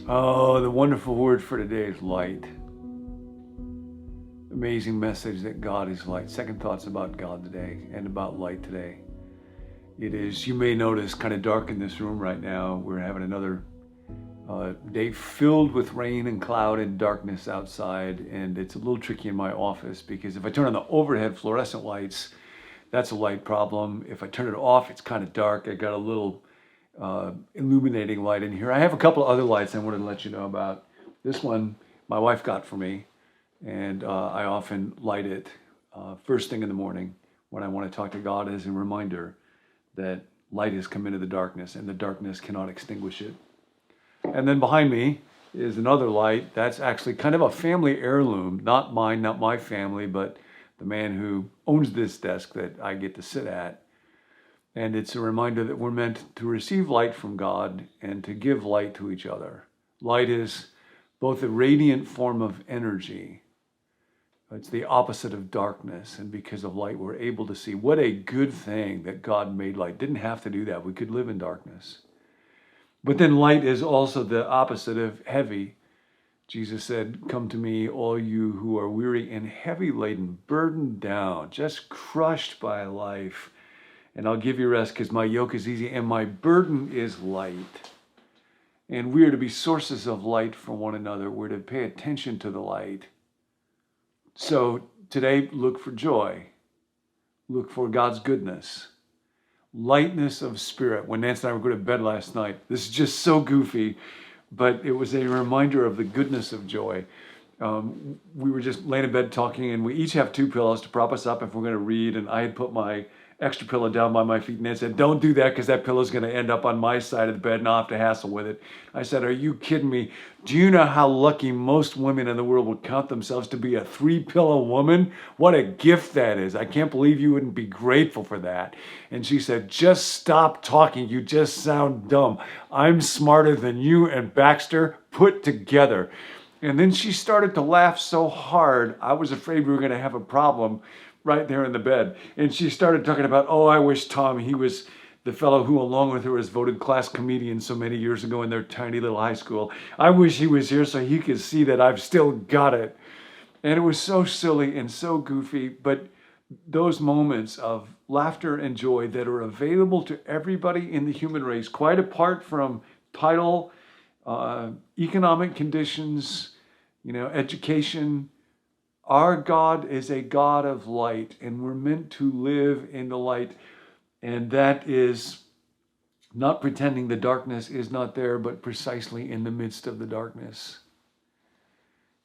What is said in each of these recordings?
Oh, the wonderful word for today is light. Amazing message that God is light. Second thoughts about God today and about light today. It is, you may notice, kind of dark in this room right now. We're having another day filled with rain and cloud and darkness outside, and it's a little tricky in my office because if I turn on the overhead fluorescent lights, that's a light problem. If I turn it off, it's kind of dark. I got a little illuminating light in here. I have a couple of other lights I wanted to let you know about. This one my wife got for me, and I often light it first thing in the morning when I want to talk to God as a reminder that light has come into the darkness and the darkness cannot extinguish it. And then behind me is another light that's actually kind of a family heirloom, not mine, not my family, but the man who owns this desk that I get to sit at. And it's a reminder that we're meant to receive light from God and to give light to each other. Light is both a radiant form of energy. It's the opposite of darkness. And because of light, we're able to see. What a good thing that God made light. Didn't have to do that. We could live in darkness. But then light is also the opposite of heavy. Jesus said, "Come to me, all you who are weary and heavy laden, burdened down, just crushed by life. And I'll give you rest because my yoke is easy and my burden is light." And we are to be sources of light for one another. We're to pay attention to the light. So today, look for joy. Look for God's goodness. Lightness of spirit. When Nancy and I were going to bed last night, this is just so goofy, but it was a reminder of the goodness of joy. We were just laying in bed talking, and we each have two pillows to prop us up if we're going to read, and I had put my extra pillow down by my feet, and Nancy said, "Don't do that because that pillow's going to end up on my side of the bed and I'll have to hassle with it." I said, "Are you kidding me? Do you know how lucky most women in the world would count themselves to be a three-pillow woman? What a gift that is. I can't believe you wouldn't be grateful for that." And she said, "Just stop talking. You just sound dumb. I'm smarter than you and Baxter put together." And then she started to laugh so hard, I was afraid we were going to have a problem right there in the bed. And she started talking about, "Oh, I wish Tom, he was the fellow who along with her was voted class comedian so many years ago in their tiny little high school. I wish he was here so he could see that I've still got it." And it was so silly and so goofy, but those moments of laughter and joy that are available to everybody in the human race, quite apart from title, economic conditions, education. Our God is a God of light, and we're meant to live in the light. And that is not pretending the darkness is not there, but precisely in the midst of the darkness.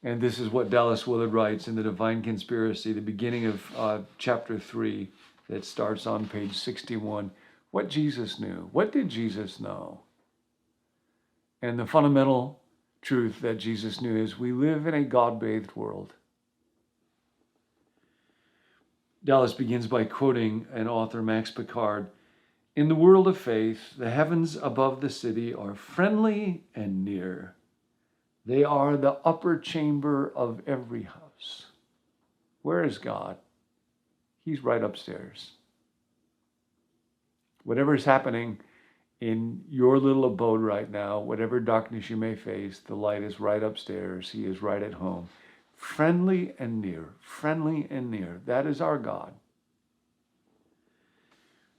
And this is what Dallas Willard writes in The Divine Conspiracy, the beginning of chapter 3, that starts on page 61. What Jesus knew. What did Jesus know? And the fundamental truth that Jesus knew is we live in a God-bathed world. Dallas begins by quoting an author, Max Picard. "In the world of faith, the heavens above the city are friendly and near. They are the upper chamber of every house." Where is God? He's right upstairs. Whatever is happening in your little abode right now, whatever darkness you may face, the light is right upstairs. He is right at home. Friendly and near, friendly and near. That is our God.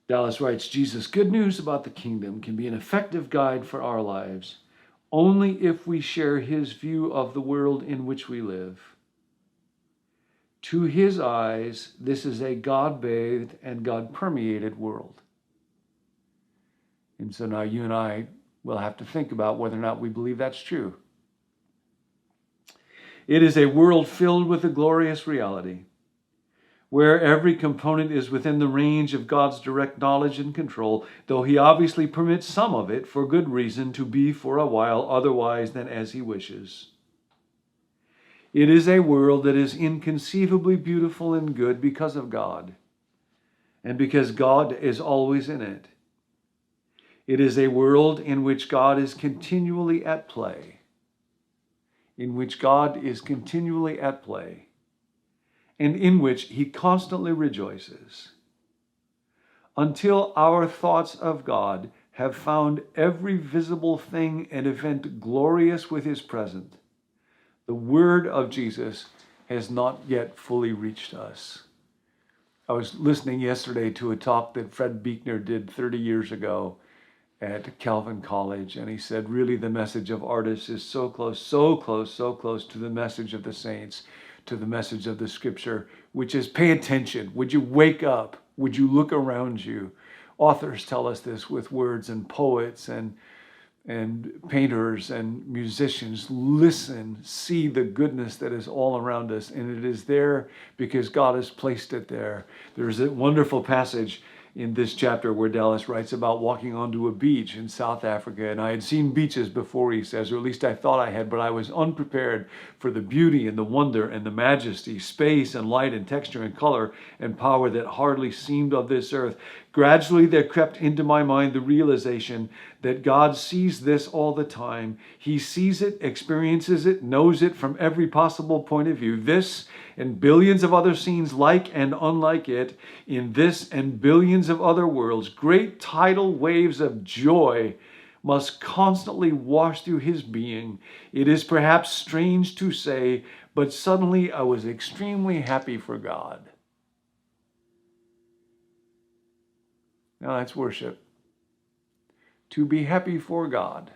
Dallas writes, "Jesus' good news about the kingdom can be an effective guide for our lives only if we share his view of the world in which we live. To his eyes, this is a God-bathed and God-permeated world." And so now you and I will have to think about whether or not we believe that's true. "It is a world filled with a glorious reality, where every component is within the range of God's direct knowledge and control, though he obviously permits some of it, for good reason, to be for a while otherwise than as he wishes. It is a world that is inconceivably beautiful and good because of God, and because God is always in it. It is a world in which God is continually at play. In which God is continually at play, and in which he constantly rejoices. Until our thoughts of God have found every visible thing and event glorious with his presence, the word of Jesus has not yet fully reached us. I was listening yesterday to a talk that Fred Buechner did 30 years ago at Calvin College, and he said, really, the message of artists is so close, so close, so close to the message of the saints, to the message of the scripture, which is pay attention. Would you wake up? Would you look around you? Authors tell us this with words, and poets and painters and musicians. Listen, see the goodness that is all around us, and it is there because God has placed it there. There's a wonderful passage in this chapter where Dallas writes about walking onto a beach in South Africa. And I had seen beaches before, he says, or at least I thought I had, but I was unprepared for the beauty and the wonder and the majesty, space and light and texture and color and power that hardly seemed of this earth. Gradually there crept into my mind the realization that God sees this all the time. He sees it, experiences it, knows it from every possible point of view. This and billions of other scenes like and unlike it, in this and billions of other worlds, great tidal waves of joy must constantly wash through his being. It is perhaps strange to say, but suddenly I was extremely happy for God. Now that's worship. To be happy for God.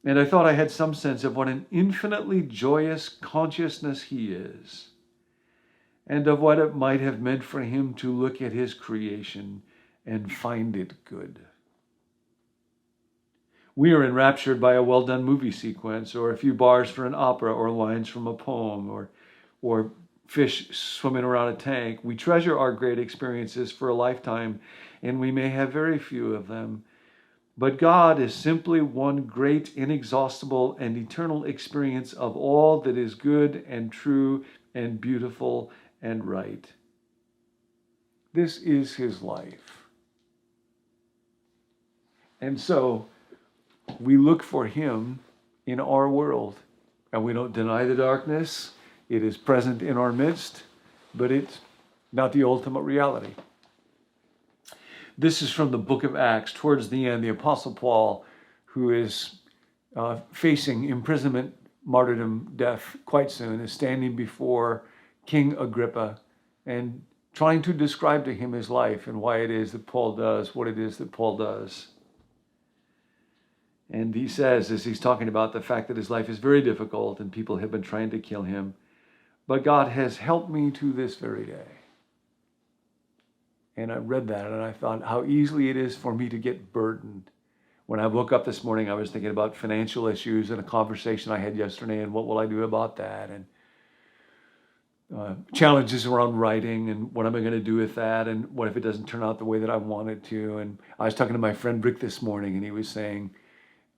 And I thought I had some sense of what an infinitely joyous consciousness he is, and of what it might have meant for him to look at his creation and find it good. We are enraptured by a well-done movie sequence, or a few bars for an opera, or lines from a poem, or fish swimming around a tank. We treasure our great experiences for a lifetime, and we may have very few of them. But God is simply one great, inexhaustible, and eternal experience of all that is good and true and beautiful and right. This is his life. And so we look for him in our world, and we don't deny the darkness. It is present in our midst, but it's not the ultimate reality. This is from the book of Acts. Towards the end, the Apostle Paul, who is facing imprisonment, martyrdom, death quite soon, is standing before King Agrippa and trying to describe to him his life and why it is that Paul does what it is that Paul does. And he says, as he's talking about the fact that his life is very difficult and people have been trying to kill him, but God has helped me to this very day. And I read that and I thought how easily it is for me to get burdened. When I woke up this morning, I was thinking about financial issues and a conversation I had yesterday and what will I do about that, and challenges around writing and what am I going to do with that, and what if it doesn't turn out the way that I want it to. And I was talking to my friend Rick this morning, and he was saying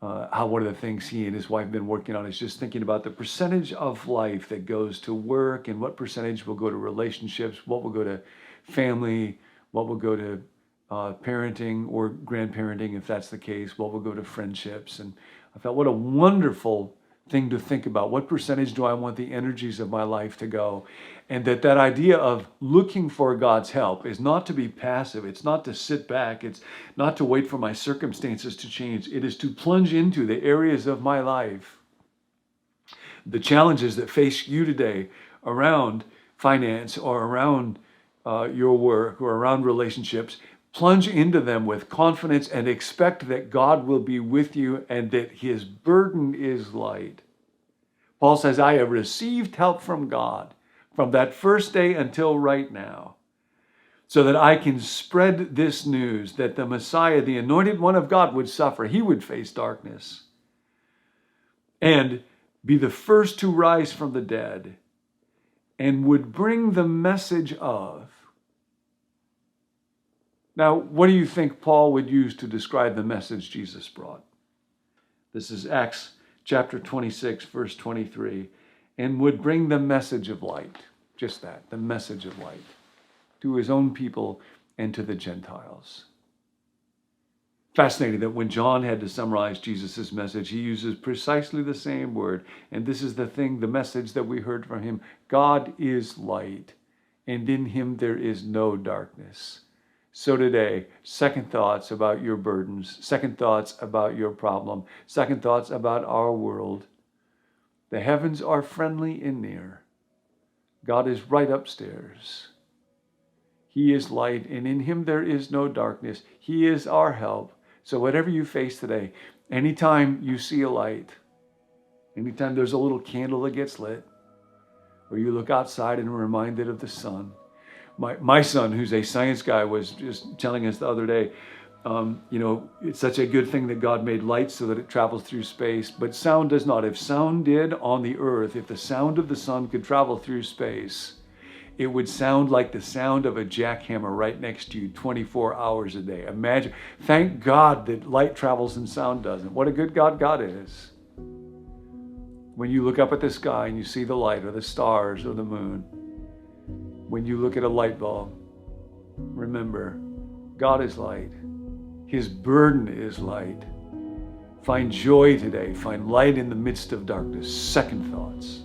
how one of the things he and his wife have been working on is just thinking about the percentage of life that goes to work and what percentage will go to relationships, what will go to family, what will go to parenting or grandparenting, if that's the case, what will go to friendships. And I thought, what a wonderful thing to think about. What percentage do I want the energies of my life to go? And that idea of looking for God's help is not to be passive. It's not to sit back. It's not to wait for my circumstances to change. It is to plunge into the areas of my life, the challenges that face you today around finance or around your work or around relationships. Plunge into them with confidence and expect that God will be with you and that his burden is light. Paul says, I have received help from God from that first day until right now, so that I can spread this news that the Messiah, the anointed one of God, would suffer. He would face darkness and be the first to rise from the dead, and would bring the message of. Now, what do you think Paul would use to describe the message Jesus brought? This is Acts chapter 26, verse 23. And would bring the message of light, just that, the message of light, to his own people and to the Gentiles. Fascinating that when John had to summarize Jesus' message, he uses precisely the same word. And this is the thing, the message that we heard from him. God is light, and in him there is no darkness. So today, second thoughts about your burdens, second thoughts about your problem, second thoughts about our world. The heavens are friendly and near. God is right upstairs. He is light, and in him there is no darkness. He is our help. So whatever you face today, anytime you see a light, anytime there's a little candle that gets lit, or you look outside and are reminded of the sun. My son, who's a science guy, was just telling us the other day, it's such a good thing that God made light so that it travels through space, but sound does not. If sound did on the earth, if the sound of the sun could travel through space, it would sound like the sound of a jackhammer right next to you 24 hours a day. Imagine. Thank God that light travels and sound doesn't. What a good God God is. When you look up at the sky and you see the light or the stars or the moon, when you look at a light bulb, remember, God is light. His burden is light. Find joy today. Find light in the midst of darkness. Second thoughts.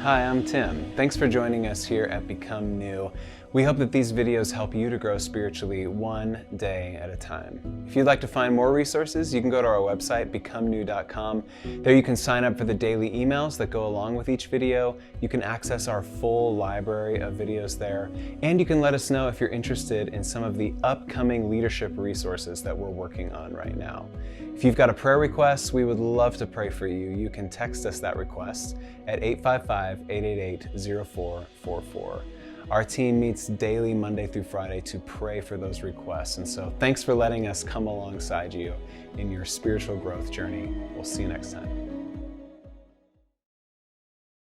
Hi, I'm Tim. Thanks for joining us here at Become New. We hope that these videos help you to grow spiritually one day at a time. If you'd like to find more resources, you can go to our website, becomenew.com. There you can sign up for the daily emails that go along with each video. You can access our full library of videos there. And you can let us know if you're interested in some of the upcoming leadership resources that we're working on right now. If you've got a prayer request, we would love to pray for you. You can text us that request at 855-888-0444. Our team meets daily, Monday through Friday, to pray for those requests. And so thanks for letting us come alongside you in your spiritual growth journey. We'll see you next time.